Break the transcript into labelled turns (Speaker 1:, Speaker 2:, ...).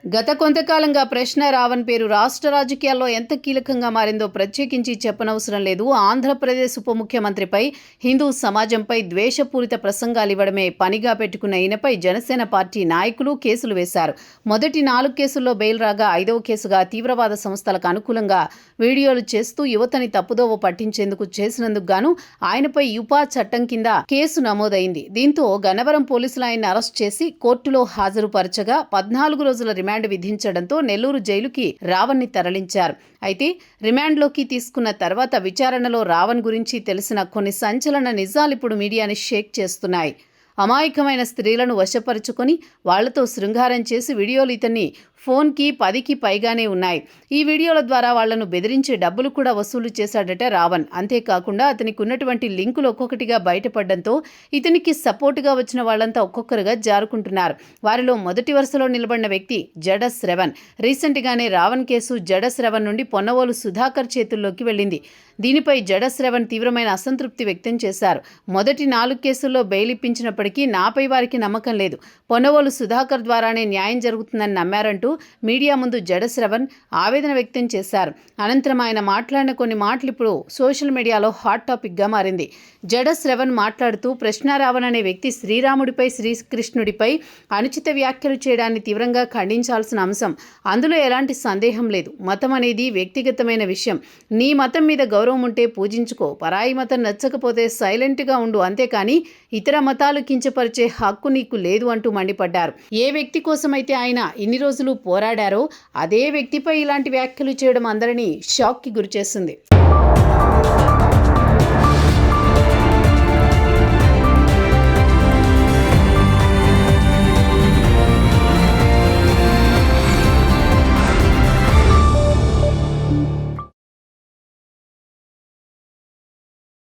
Speaker 1: గత కొంతకాలంగా ప్రశ్న రావణ్ పేరు రాష్ట్ర రాజకీయాల్లో ఎంత కీలకంగా మారిందో ప్రత్యేకించి చెప్పనవసరం లేదు. ఆంధ్రప్రదేశ్ ఉప ముఖ్యమంత్రిపై, హిందూ సమాజంపై ద్వేషపూరిత ప్రసంగాలు ఇవ్వడమే పనిగా పెట్టుకున్న ఈయనపై జనసేన పార్టీ నాయకులు కేసులు వేశారు. మొదటి 4 కేసుల్లో బెయిల్ రాగా 5వ కేసుగా తీవ్రవాద సంస్థలకు అనుకూలంగా వీడియోలు చేస్తూ యువతని తప్పుదోవ పట్టించేందుకు చేసినందుకు గాను ఆయనపై యుపా చట్టం కింద కేసు నమోదైంది. దీంతో గన్నవరం పోలీసులు ఆయన్ని అరెస్ట్ చేసి కోర్టులో హాజరుపరచగా 14 రోజుల రిమాండ్ విధించడంతో నెల్లూరు జైలుకి రావణ్ని తరలించారు. అయితే రిమాండ్లోకి తీసుకున్న తర్వాత విచారణలో రావణ్ గురించి తెలిసిన కొన్ని సంచలన నిజాలు ఇప్పుడు మీడియాని షేక్ చేస్తున్నాయి. అమాయకమైన స్త్రీలను వశపరుచుకొని వాళ్లతో శృంగారం చేసి వీడియోలు ఇతన్ని ఫోన్కి 10కి పైగానే ఉన్నాయి. ఈ వీడియోల ద్వారా వాళ్లను బెదిరించి డబ్బులు కూడా వసూలు చేశాడట రావణ్. అంతేకాకుండా అతనికి ఉన్నటువంటి లింకులు ఒక్కొక్కటిగా బయటపడడంతో ఇతనికి సపోర్టుగా వచ్చిన వాళ్లంతా ఒక్కొక్కరుగా జారుకుంటున్నారు. వారిలో మొదటి వరుసలో నిలబడిన వ్యక్తి జడ శ్రవణ్. రీసెంట్గానే రావణ్ కేసు జడ శ్రవణ్ నుండి పొన్నవోలు సుధాకర్ చేతుల్లోకి వెళ్ళింది. దీనిపై జడ శ్రవణ్ తీవ్రమైన అసంతృప్తి వ్యక్తం చేశారు. మొదటి 4 కేసుల్లో బెయిల్ ఇప్పించినప్పటికీ నాపై వారికి నమ్మకం లేదు, పొన్నవోలు సుధాకర్ ద్వారానే న్యాయం జరుగుతుందని నమ్మారంటూ మీడియా ముందు జడ శ్రవణ్ ఆవేదన వ్యక్తం చేశారు. అనంతరం ఆయన మాట్లాడిన కొన్ని మాటలు ఇప్పుడు సోషల్ మీడియాలో హాట్ టాపిక్గా మారింది. జడ శ్రవణ్ మాట్లాడుతూ ప్రశ్నారావణ్ అనే వ్యక్తి శ్రీరాముడిపై, శ్రీకృష్ణుడిపై అనుచిత వ్యాఖ్యలు చేయడాన్ని తీవ్రంగా ఖండించాల్సిన అంశం. అందులో ఎలాంటి సందేహం లేదు. మతం అనేది వ్యక్తిగతమైన విషయం. నీ మతం మీద గౌరవం ఉంటే పూజించుకో, పరాయి మతం నచ్చకపోతే సైలెంట్గా ఉండు, అంతేకాని ఇతర మతాలు కించపరిచే హక్కు నీకు లేదు అంటూ మండిపడ్డారు. ఏ వ్యక్తి కోసమైతే ఆయన ఇన్ని రోజులు పోరాడారో అదే వ్యక్తిపై ఇలాంటి వ్యాఖ్యలు చేయడం అందరినీ షాక్కి గురిచేస్తుంది.